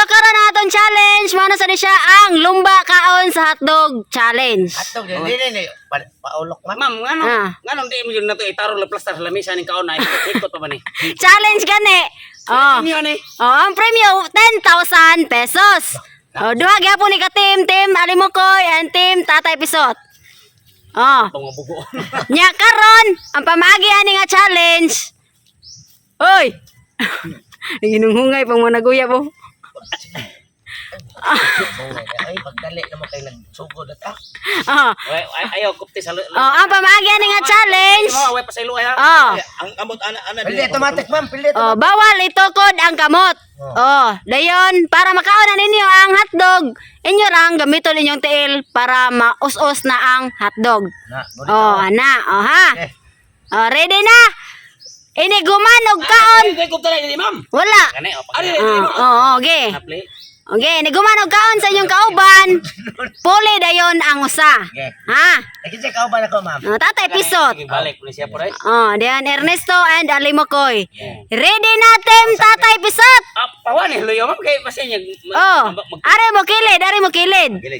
karon aton challenge mao na sa di siya ang lumba kaon sa hotdog challenge. Atog dili paulok man. Ma'am, nganong di mo yun na to itarong la plaster sa lamisa ning kaon na ikot pa ba ni? Challenge gani. Oh. Inyo ni. Oh, ang premyo 10,000 pesos. Oh, duha gyapon ni ka team Alimokoy and team Tatay Pisot. Oh. Pangabugo. Nya karon ang pamagi ani nga challenge. Oy. Ginunghungay pang mga naguya po. Ay pagdali naman kay nagsugod ata. Oh. Ayaw kupti sa. Oh, ang pamagi ani nga challenge. Mo way pa sa ilo ha. Oh. Ang kamot ana Pili automatic ma'am, pili Oh, bawal itukod ang kamot. Oh, dayon para makaon na ninyo ang hotdog, inyo lang gamiton inyong tiil para maus-us na ang hotdog. Oh, ana, oh ha. Oh, ready na? Ini gumanog kaon. Ay, kupta na ni ma'am. Wala. Kani o. Okay. Okay, ni gumanog kaon sa inyong kauban. Puli dayon ang usa. Ha? Nakita ka ba nako ma'am? Oh, Tatay Pisot. Balik ko ni siya pare. Oh, diyan Ernesto and Alimokoy. Ready na team Tatay Pisot? Pawan ni luyo ma'am kay kasi niya. Oh, are mo kilid.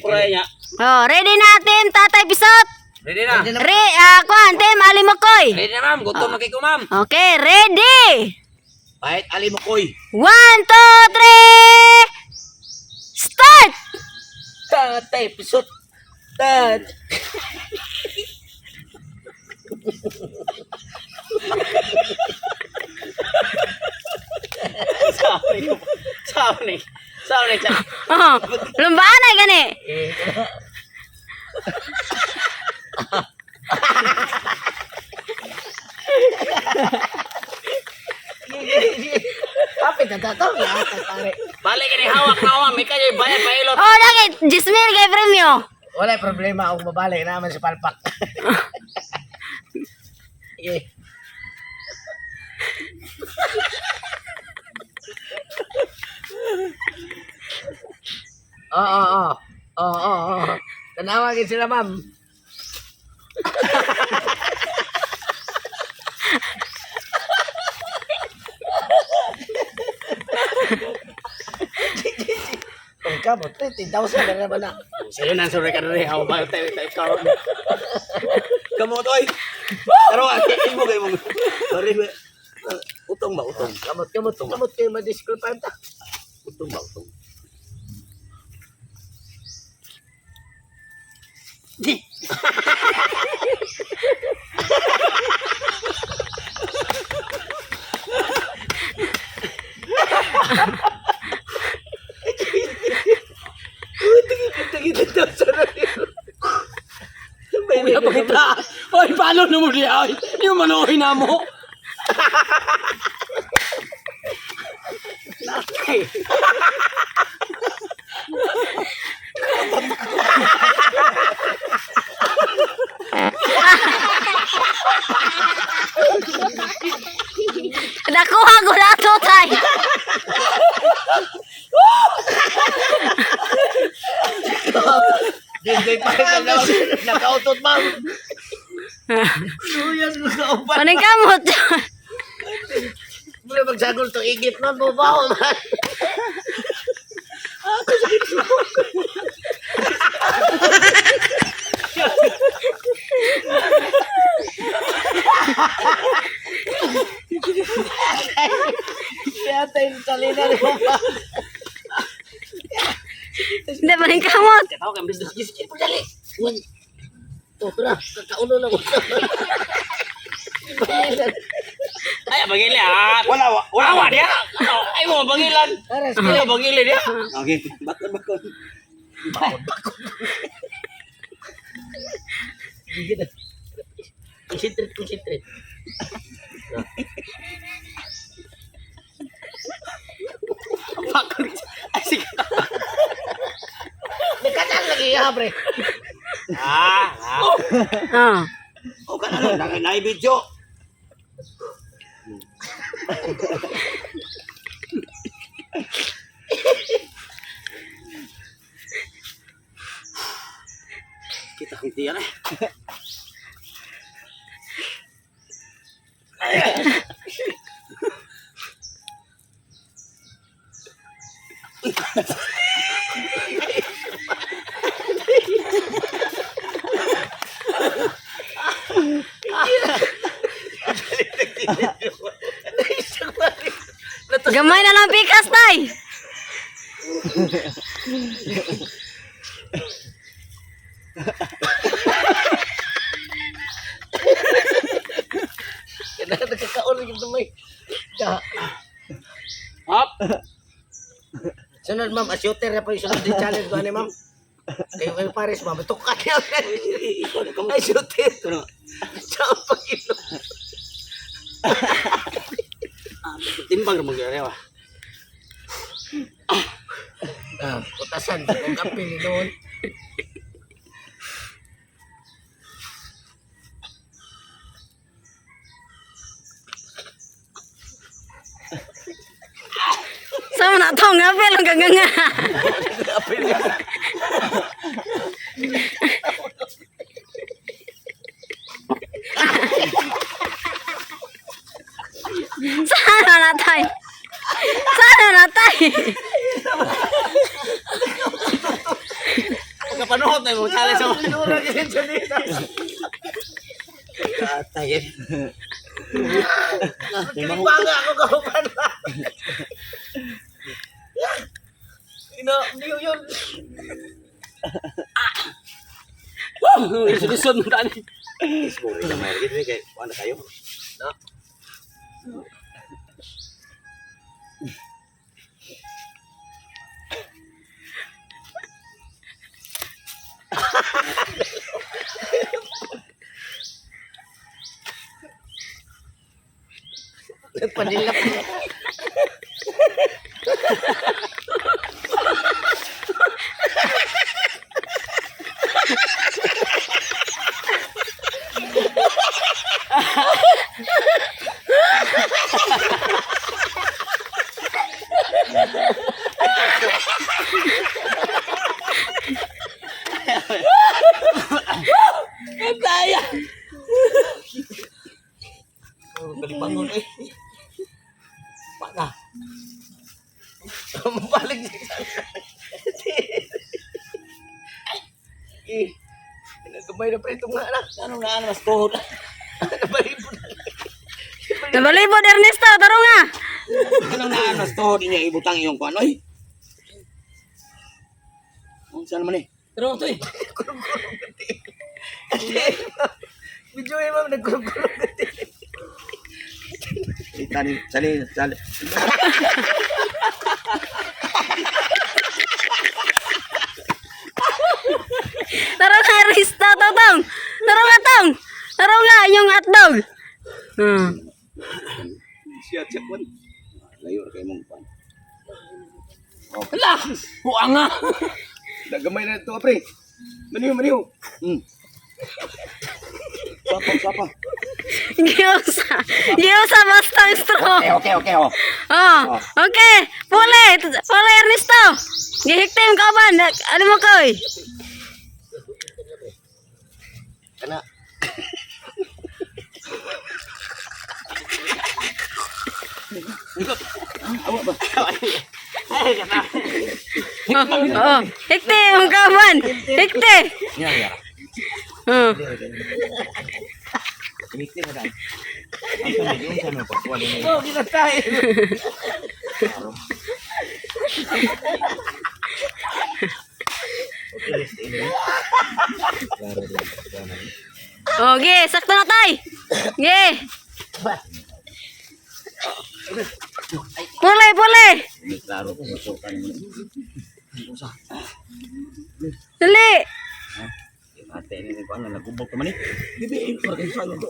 Pare niya. Oh, ready na team Tatay Pisot? Ready na. Kuan team Alimokoy. Ready na ma'am, gutom na kay ko ma'am. Okay, ready. Bait Alimokoy. 1, 2, 3. Start. Tatay Pisot. Tat. Sauni. Oh, lumbaan ay gani. Kapit na tato ya pare. Balik ni hawak na wa may kayo bayad pailot. Oh, dagit Jismir kay premyo. Wala problema akong babalik naman si Palpak. Eh. Oo. Tanawagin sila ma'am. Ang kamot, 20,000 na naman na. Sa'yo nang sorry ka na rin. How about tayo karon. Kamot oy. Pero akin mo kayo mo. Sorry. Utong ba? Kamot kayo ma-disqualify ta. Utong ba? Kuya pagita. Oy, paano na mo diya? Yung manohin na mo. Nakuha ko na to tay. Hindi pa rin nakautot ma'am. Luyas mo sa upan. Anong kamot? Mula magsagol to igit ma'am. Bubaw man. Kaya tayo salina rin mo ba? Hindi pa rin kamot. Katawa kang business. Sige po dali. Oh, tara. Kakaulo lang. Ay, bagili ah. Wala dia. Ay mo bagilan. Ay mo bagili dia. Okay, bakon. Sige na. Concentrate. Bakon. Ay sige. Nagkadal lagi ya, pre. Oh. O kana na video. Kita hentian eh. Gamay na lang pikas, tay. Kaya nagkakaon yung tumay. Hop. Sunod ma'am, a shooter na po yung sunod din challenge ko ma'am. Kayo pares ma'am, tukan niya. Ay shooter. Saan pa kilo? Timbang na magyari ba? Putasan, kung kapil noon. Sama na tong ngapel ang gaganga. Sana na tay. Sana na tay. Pagkapanood na yung challenge mo. Tayo. Bangga ako kaupan na. Niyo yun. Isunod mo daan. Ismuri na may rin kay ano kayo? No. Nagpanilap. Kaya. Kalibangon eh. Pana. Mabalik siya. Nagkamay na pre itong anak. Ano na mas tuhod. Nabalibo na. Nabalibod Ernesto, taro nga. Ano na mas tuhod niya ibutang iyong kuan oy. Saan naman eh? Pero ito eh. Kurong-kurong gati. Video eh ma'am, nagkurong-kurong gati. Sali. Taro nga Ernesto, totong. Taro nga tong. Taro nga yung hotdog. Siya cekon. Layo kay mong kuan. Oh, hala! Buanga. Dagamay na ito, pre. Maniw. Sapa. Giyosa basta straw. Okay, oh. Oh, okay. Pule Ernesto. Gihiktim ka ba? Ano mo koy? Kana. Awa ba? Oh, hiktim ka ba? Hikte. Ya. Mikti mo dan. Ang medyo sa mo ko wala na. Oh, ginatay. Okay, sakto na tay. Ge. Pule. Klaro ko masukan mo. Dali. Ate ini ko ano nagubog ka man eh. Bibi organisasyon to.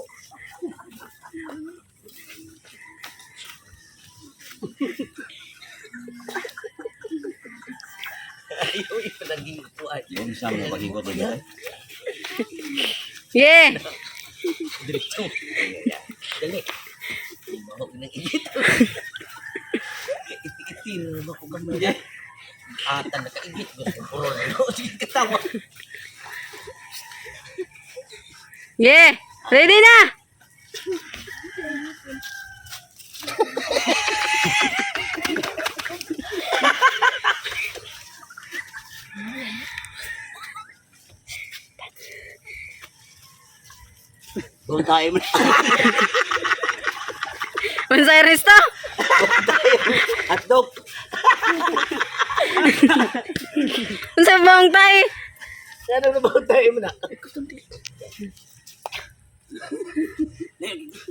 Ayaw ipalaging ko ay. Yung sa mga pagigot niya. Ge. Diretso. Dali. Mahok na igit. Itik-itin mo ko gamay. Atan nakaigit gusto puro na. Sige katawa. Ge. Ready na. Buntay mo. Unsay resto? Hotdog. Unsay bang tay? Ano na buntay mo na?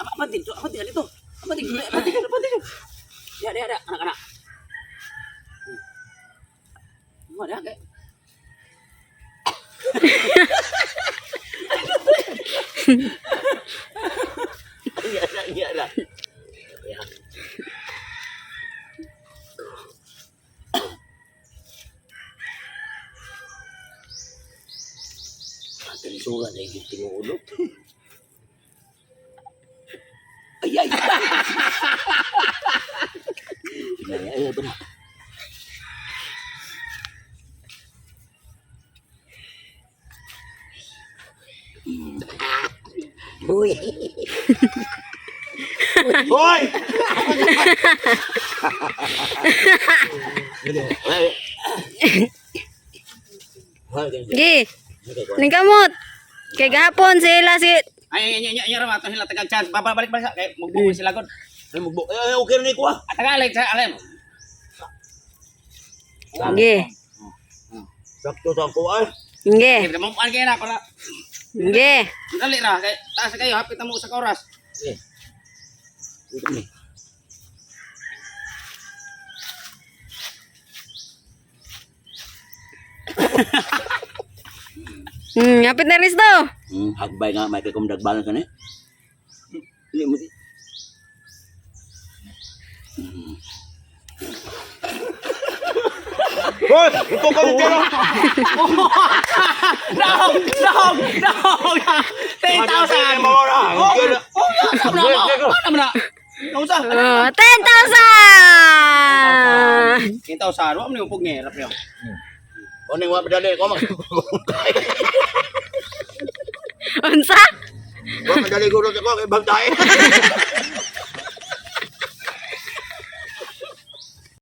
Apa din dito. Apa din. Ya, anak-anak. Mo dia kay. Iya lah. Ya. Atin suga na yung tinulog. Ay. Ay, benar. Uy. Hoy! Gi. Ning kamot. Kay gahapon sila si Ay ra to sila tagang chance. Babalik kay magbuo sila god. Ay, magbo. Ay, okay na ko ah. At tagalay sa alem. Gi. Sakto sa ko ah. Gi. Kita mo pan kay na para. Gi. Dali ra kay taas kayo hapit na mo sa oras. Eh. Ito ni. Hapit na resto. Hagbay nga may kakum dagbalan ka ni. Dili mo. Hoy, ito ka mo pero. Dog. 10,000. Mawala. Ano na? Ano sa? 10,000. 10,000. Wa mo ni upog ni rap yo. O ning wa madali ko mag. Unsa? Wa madali ko ro ko kay bantay.